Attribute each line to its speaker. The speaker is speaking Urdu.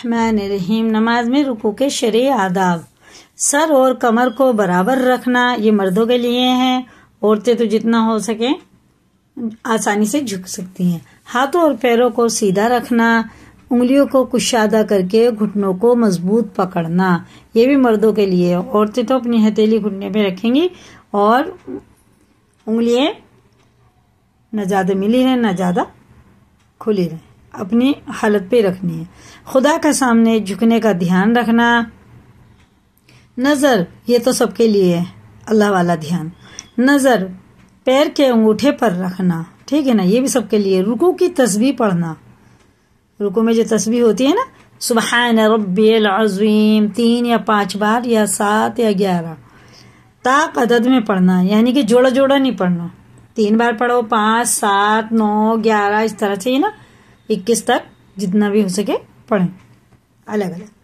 Speaker 1: الرحمن الرحیم، نماز میں رکوع کے شرعی آداب۔ سر اور کمر کو برابر رکھنا، یہ مردوں کے لیے ہے، عورتیں تو جتنا ہو سکے آسانی سے جھک سکتی ہیں۔ ہاتھوں اور پیروں کو سیدھا رکھنا، انگلیوں کو کشادہ کر کے گھٹنوں کو مضبوط پکڑنا، یہ بھی مردوں کے لیے ہے۔ عورتیں تو اپنی ہتھیلی گھٹنے پہ رکھیں گی اور انگلیاں نہ زیادہ ملی رہیں نہ زیادہ کھلی رہیں، اپنی حالت پہ رکھنی ہے۔ خدا کا سامنے جھکنے کا دھیان رکھنا۔ نظر، یہ تو سب کے لیے ہے، اللہ والا دھیان۔ نظر پیر کے انگوٹھے پر رکھنا، ٹھیک ہے نا، یہ بھی سب کے لیے۔ رکوع کی تسبیح پڑھنا، رکوع میں جو تسبیح ہوتی ہے نا، سبحان ربی العظیم 3 یا 5 بار یا 7 یا 11 طاق عدد میں پڑھنا، یعنی کہ جوڑا جوڑا نہیں پڑھنا، 3 بار پڑھو، 5 7 9 11 اس طرح سے، نا 21 تک جتنا بھی ہو سکے پڑھیں، الگ الگ۔